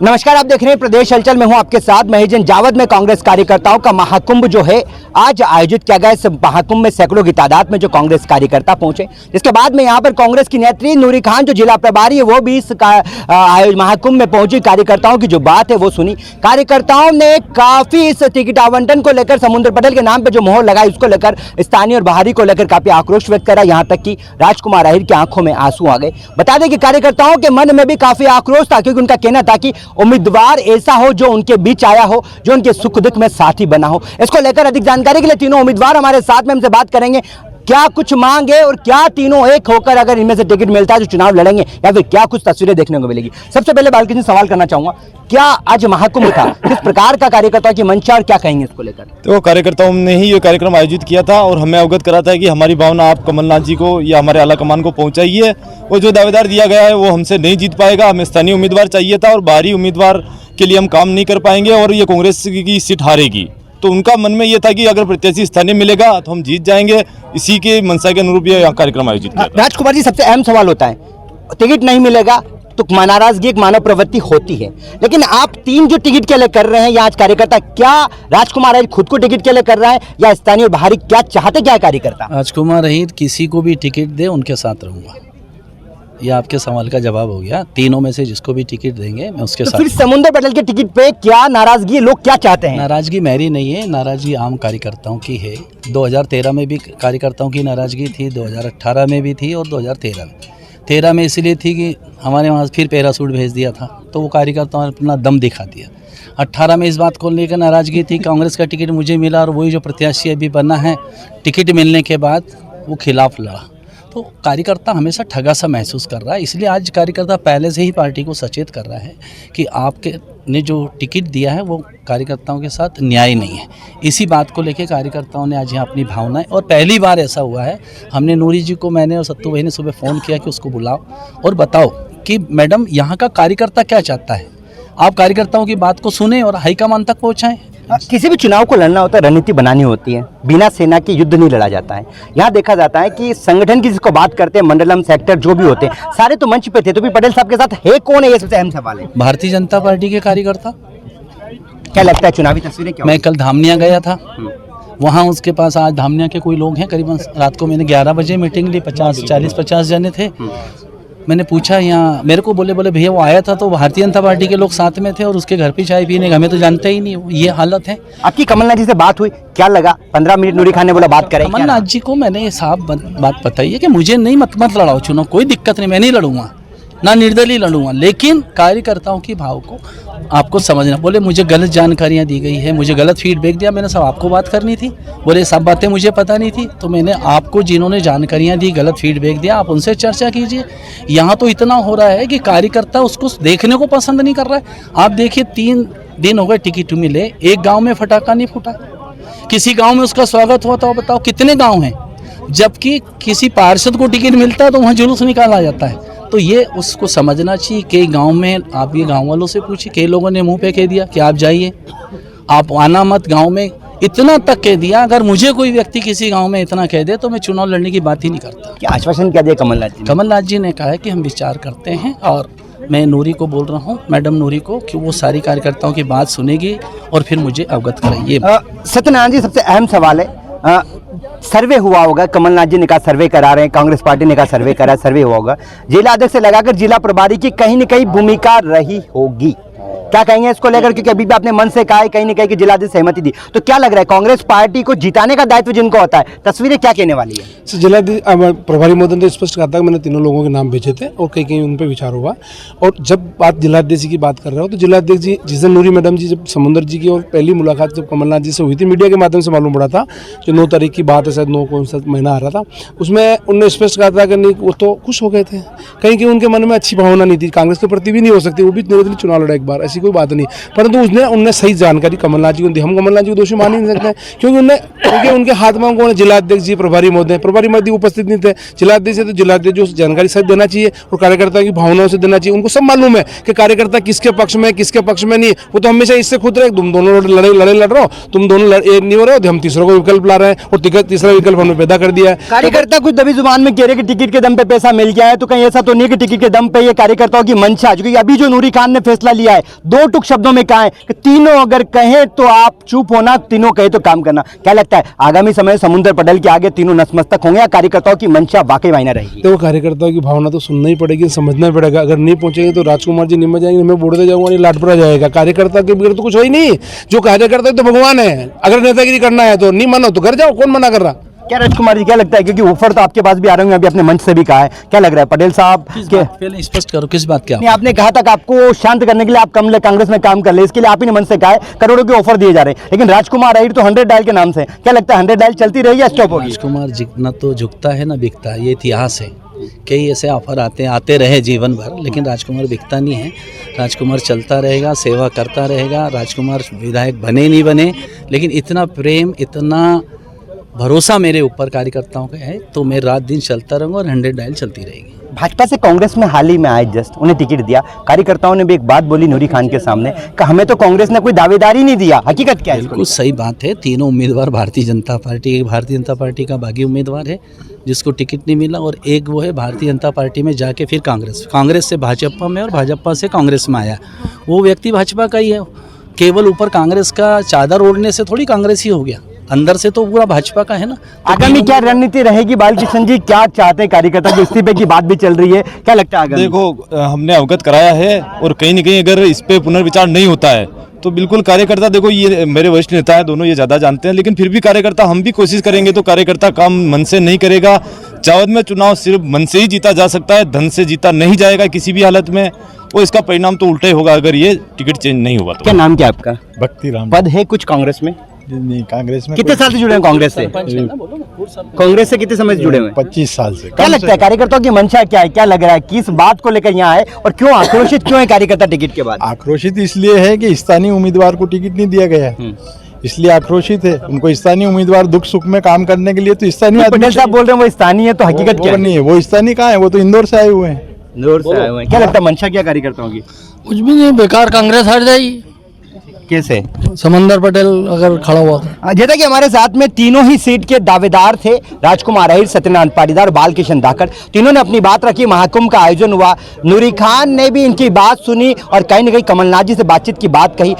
नमस्कार, आप देख रहे हैं प्रदेश हलचल में हूं आपके साथ महीजन जावद में कांग्रेस कार्यकर्ताओं का महाकुंभ जो है आज आयोजित किया गया। इस महाकुंभ में सैकड़ों की तादाद में जो कांग्रेस कार्यकर्ता पहुंचे, जिसके बाद में यहां पर कांग्रेस की नेत्री नूरी खान जो जिला प्रभारी है वो भी इस महाकुंभ में पहुंची। कार्यकर्ताओं की जो बात है वो सुनी। कार्यकर्ताओं ने काफी इस टिकट आवंटन को लेकर समुद्र पटेल के नाम पर जो मोहर लगाई उसको लेकर स्थानीय और बाहरी को लेकर काफी आक्रोश व्यक्त करा। यहां तक कि राजकुमार अहिर की आंखों में आंसू आ गए। बता दें कि कार्यकर्ताओं के मन में भी काफी आक्रोश था, क्योंकि उनका कहना था कि उम्मीदवार ऐसा हो जो उनके बीच आया हो, जो उनके सुख दुख में साथी बना हो। इसको लेकर अधिक जानकारी के लिए तीनों उम्मीदवार हमारे साथ में हमसे बात करेंगे। क्या कुछ मांग है और क्या तीनों एक होकर अगर इनमें से टिकट मिलता है तो चुनाव लड़ेंगे, या फिर क्या कुछ तस्वीरें देखने को मिलेगी। सबसे पहले बालकी जी सवाल करना चाहूंगा, क्या आज महाकुंभ था, किस प्रकार का कार्यकर्ताओं की मंशा और क्या कहेंगे इसको लेकर? तो कार्यकर्ताओं ने ही ये कार्यक्रम आयोजित किया था और हमें अवगत करा था कि हमारी भावना आप कमलनाथ जी को या हमारे आला कमान को पहुंचाइए। वो जो दावेदार दिया गया है वो हमसे नहीं जीत पाएगा। हमें स्थानीय उम्मीदवार चाहिए था और बाहरी उम्मीदवार के लिए हम काम नहीं कर पाएंगे और ये कांग्रेस की सीट हारेगी। तो उनका मन में ये था कि अगर प्रत्याशी स्थानीय मिलेगा तो हम जीत जाएंगे। इसी के मंशा के अनुरूप ये कार्यक्रम आयोजित किया। राजकुमार जी, सबसे अहम सवाल होता है, टिकट नहीं मिलेगा तो नाराजगी एक मानव प्रवृत्ति होती है, लेकिन आप तीन जो टिकट के लिए कर रहे हैं या आज कार्यकर्ता, क्या राजकुमार अहिर खुद को टिकट के लिए कर रहा है या स्थानीय और बाहरी क्या चाहते, क्या कार्यकर्ता? राजकुमार अहिर किसी को भी टिकट दे उनके साथ रहूंगा। ये आपके सवाल का जवाब हो गया। तीनों में से जिसको भी टिकट देंगे मैं उसके साथ। फिर समुद्र पटेल के टिकट पे क्या नाराजगी, लोग क्या चाहते हैं? नाराजगी मेरी नहीं है, नाराजगी आम कार्यकर्ताओं की है। 2013 में भी कार्यकर्ताओं की नाराजगी थी, 2018 में भी थी और 2013 में इसलिए थी कि हमारे वहाँ फिर पैरासूट भेज दिया था, तो वो कार्यकर्ताओं ने अपना दम दिखा दिया। 18 में इस बात को लेकर नाराजगी थी, कांग्रेस का टिकट मुझे मिला और वही जो प्रत्याशी अभी बना है, टिकट मिलने के बाद वो खिलाफ लड़ा। तो कार्यकर्ता हमेशा ठगा सा महसूस कर रहा है। इसलिए आज कार्यकर्ता पहले से ही पार्टी को सचेत कर रहा है कि आपके ने जो टिकट दिया है वो कार्यकर्ताओं के साथ न्याय नहीं है। इसी बात को लेकर कार्यकर्ताओं ने आज यहाँ अपनी भावनाएं, और पहली बार ऐसा हुआ है, हमने नूरी जी को, मैंने और सत्तू भाई ने सुबह फ़ोन किया कि उसको बुलाओ और बताओ कि मैडम यहाँ का कार्यकर्ता क्या चाहता है। आप कार्यकर्ताओं की बात को सुने और हाईकमान तक पहुँचाएँ। किसी भी चुनाव को लड़ना होता है, रणनीति बनानी होती है, बिना सेना के युद्ध नहीं लड़ा जाता है। यहाँ देखा जाता है कि संगठन की जिसको बात करते हैं, मंडलम सेक्टर जो भी होते हैं सारे तो मंच पे थे, तो भी पटेल साहब के साथ है कौन है, ये सबसे अहम सवाल है। भारतीय जनता पार्टी के कार्यकर्ता। क्या लगता है चुनावी तस्वीरें क्या? मैं कल धामनिया गया था, वहाँ उसके पास आज धामनिया के कोई लोग हैं, करीबन रात को मैंने 11 बजे मीटिंग ली, 40-50 जने थे। मैंने पूछा यहाँ, मेरे को बोले भैया वो आया था तो भारतीय जनता पार्टी के लोग साथ में थे और उसके घर पे चाय पीने, हमें तो जानते ही नहीं, ये हालत है। आपकी कमलनाथ जी से बात हुई, क्या लगा? 15 मिनट नूरी खान ने बोला बात करें। कमलनाथ जी को मैंने ये साफ बात बताई है कि मुझे नहीं मत लड़ाओ चुनाव, कोई दिक्कत नहीं, मैं नहीं लड़ूंगा, ना निर्दलीय लड़ूंगा, लेकिन कार्यकर्ताओं की भाव को आपको समझना। बोले मुझे गलत जानकारियां दी गई है, मुझे गलत फीडबैक दिया। मैंने सब आपको बात करनी थी, बोले सब बातें मुझे पता नहीं थी, तो मैंने आपको जिन्होंने जानकारियां दी, गलत फीडबैक दिया, आप उनसे चर्चा कीजिए। यहाँ तो इतना हो रहा है कि कार्यकर्ता उसको देखने को पसंद नहीं कर रहा है। आप देखिए 3 दिन हो गए टिकट मिले, एक गाँव में फटाका नहीं फूटा, किसी गाँव में उसका स्वागत हुआ, तो बताओ कितने गाँव हैं? जबकि किसी पार्षद को टिकट मिलता है तो वहाँ जुलूस निकाला जाता है। तो ये उसको समझना चाहिए कि गांव में, आप ये गांव वालों से पूछिए, कई लोगों ने मुंह पे कह दिया कि आप जाइए, आप आना मत गांव में, इतना तक कह दिया। अगर मुझे कोई व्यक्ति किसी गांव में इतना कह दे तो मैं चुनाव लड़ने की बात ही नहीं करता। क्या आश्वासन क्या दिया कमलनाथ जी? कमलनाथ जी ने कहा है कि हम विचार करते हैं, और मैं नूरी को बोल रहा हूँ, मैडम नूरी को, कि वो सारी कार्यकर्ताओं की बात सुनेगी और फिर मुझे अवगत कराइए। सत्यनारायण जी, सबसे अहम सवाल है, सर्वे हुआ होगा, कमलनाथ जी ने कहा सर्वे करा रहे हैं, कांग्रेस पार्टी ने कहा सर्वे करा, सर्वे हुआ होगा, जिला अध्यक्ष से लगाकर जिला प्रभारी की कहीं न कहीं भूमिका रही होगी, क्या कहेंगे इसको लेकर? क्योंकि अभी भी आपने मन से कहा है कहीं न कहीं कि जिलाध्यक्ष सहमति दी, तो क्या लग रहा है कांग्रेस पार्टी को जिताने का दायित्व जिनको होता है, तस्वीरें क्या कहने वाली है? जिलाध्यक्ष प्रभारी महोदय ने स्पष्ट कहा था कि मैंने तीनों लोगों के नाम भेजे थे और कहीं उन पर विचार हुआ। और जब बात जिलाध्यक्ष जी की बात कर रहे हो तो जिलाध्यक्ष जी, जिस दिन नूरी मैडम जी, जब समुद्र जी की और पहली मुलाकात जब कमलनाथ जी से हुई थी, मीडिया के माध्यम से मालूम पड़ा था, जो 9 तारीख की बात है, शायद 9 कौन सा महीना आ रहा था, उसमें उन्होंने स्पष्ट कहा था कि नहीं, वो तो खुश हो गए थे, कहीं कि उनके मन में अच्छी भावना नहीं थी, कांग्रेस के प्रति भी नहीं हो सकती, वो भी निर्दलीय चुनाव लड़ा एक बार, ऐसी कोई बात नहीं। परंतु उनने सही जानकारी कमलनाथ जी को दी। हम कमलनाथ जी को दोषी मान ही नहीं सकते, क्योंकि उनके हाथ में कौन है? जिलाध्यक्ष जी, प्रभारी महोदय उपस्थित नहीं थे। जिलाध्यक्ष है तो जिलाध्यक्ष जो जानकारी सही देना चाहिए और कार्यकर्ता की भावनाओं से देना चाहिए। उनको सब मालूम है कि कार्यकर्ता किसके पक्ष में, किसके पक्ष में नहीं। वो तो हमेशा इससे खुद रहे, तुम दोनों लड़ाई लड़ रहे हो, तुम दोनों एक नहीं हो रहे हो, हम तीसरे को विकल्प ला रहे हैं और तीसरा विकल्प हमने पैदा कर दिया है। कार्यकर्ता कुछ दबी जुबान में कह रहे कि टिकट के दम पे पैसा मिल गया है, तो कहीं ऐसा तो नहीं कि टिकट के दम पे ये कार्यकर्ताओं की मंशा, क्योंकि अभी जो नूरी खान ने फैसला लिया है दो टुक शब्दों में कहा है कि तीनों अगर कहें तो आप चुप होना, तीनों कहे तो काम करना। क्या लगता है आगामी समय समुद्र पटेल के आगे तीनों नतमस्तक होंगे या कार्यकर्ताओं की मंशा वाकई मायने रहेगी? तो कार्यकर्ताओं की भावना तो सुनना ही पड़ेगी, समझना पड़ेगा। अगर नहीं पहुंचेंगे तो राजकुमार जी निमट जाएंगे, मैं बोलते जाऊंगा, नहीं लाटपुरा जाएगा। कार्यकर्ता के बगैर तो कुछ हो ही नहीं। जो कार्यकर्ता है तो भगवान है। अगर नेतागिरी करना है तो नहीं मानो तो घर जाओ, कौन मना कर रहा? क्या राजकुमार जी क्या लगता है, क्योंकि ऑफर तो आपके पास भी आ रहे होंगे, अभी अपने मंच से भी कहा है, क्या लग रहा है पटेल साहब के? पहले स्पष्ट करो किस बात क्या? नहीं, आपने कहा था कि आपको शांत करने के लिए आप कांग्रेस में काम कर ले, इसके लिए आप ही ने मन से कहा है, करोड़ों के ऑफर दिए जा रहे हैं, लेकिन राजकुमार अहिर तो 100 डायल के नाम से, क्या लगता है 100 डायल चलती रहेगी या स्टॉप होगी? राजकुमार जितना तो झुकता है ना बिकता है, ये इतिहास है। कई ऐसे ऑफर आते रहे जीवन भर, लेकिन राजकुमार बिकता नहीं है। राजकुमार चलता रहेगा, सेवा करता रहेगा। राजकुमार विधायक बने नहीं बने, लेकिन इतना प्रेम, इतना भरोसा मेरे ऊपर कार्यकर्ताओं का है, तो मैं रात दिन चलता रहूँगा और 100 डायल चलती रहेगी। भाजपा से कांग्रेस में हाल ही में आए, जस्ट उन्हें टिकट दिया, कार्यकर्ताओं ने भी एक बात बोली नूरी खान के सामने कि हमें तो कांग्रेस ने कोई दावेदारी नहीं दिया। हकीकत क्या है? बिल्कुल सही बात है। तीनों उम्मीदवार भारतीय जनता पार्टी का बागी उम्मीदवार है जिसको टिकट नहीं मिला, और एक वो है भारतीय जनता पार्टी में जाके फिर कांग्रेस से भाजपा में और भाजपा से कांग्रेस में आया। वो व्यक्ति भाजपा का ही है। केवल ऊपर कांग्रेस का चादर ओढ़ने से थोड़ी कांग्रेस ही हो गया, अंदर से तो पूरा भाजपा का है ना। आगामी क्या रणनीति रहेगी बालकृष्ण जी, क्या चाहते हैं कार्यकर्ता? जो इस्तीफे की बात भी चल रही है, क्या लगता है आगामी? देखो, हमने अवगत कराया है और कहीं न कहीं अगर इस पे पुनर्विचार नहीं होता है तो बिल्कुल कार्यकर्ता, देखो ये मेरे वरिष्ठ नेता है दोनों, ये ज़्यादा जानते हैं, लेकिन फिर भी कार्यकर्ता हम भी कोशिश करेंगे तो कार्यकर्ता काम मन से नहीं करेगा। जावद में चुनाव सिर्फ मन से ही जीता जा सकता है, धन से जीता नहीं जाएगा किसी भी हालत में, और इसका परिणाम तो उल्टा ही होगा अगर ये टिकट चेंज नहीं हुआ तो। क्या नाम क्या आपका? भक्ति राम। पद है कुछ कांग्रेस में? नहीं, कांग्रेस में कितने साल से जुड़े हैं कांग्रेस से? कांग्रेस से कितने समय से जुड़े हुए हैं? 25 साल से। क्या लगता है कार्यकर्ताओं की मंशा क्या है? क्या लग रहा है किस बात को लेकर यहाँ है और क्यों आक्रोशित क्यों है कार्यकर्ता टिकट के बाद? आक्रोशित इसलिए है कि स्थानीय उम्मीदवार को टिकट नहीं दिया गया है, इसलिए आक्रोशित है। उनको स्थानीय उम्मीदवार दुख सुख में काम करने के लिए तो स्थानीय पटेल साहब बोल रहे हैं वो स्थानीय है, तो हकीकत क्या है? नहीं है, वो स्थानीय कहाँ है, वो तो इंदौर से आए हुए हैं। इंदौर से आए हुए हैं। क्या लगता है मंशा क्या कार्यकर्ताओं की? कुछ भी नहीं, बेकार कांग्रेस हार जाएगी। कैसे? समंदर पटेल अगर खड़ा हुआ तो। जैसा कि हमारे साथ में तीनों ही सीट के दावेदार थे, राजकुमार अहिर, सत्यनारायण पाटीदार, बालकृष्ण धाकड़, तीनों ने अपनी बात रखी। महाकुंभ का आयोजन हुआ, नूरी खान ने भी इनकी बात सुनी और कहीं न कहीं कमलनाथ जी से बातचीत की बात कही।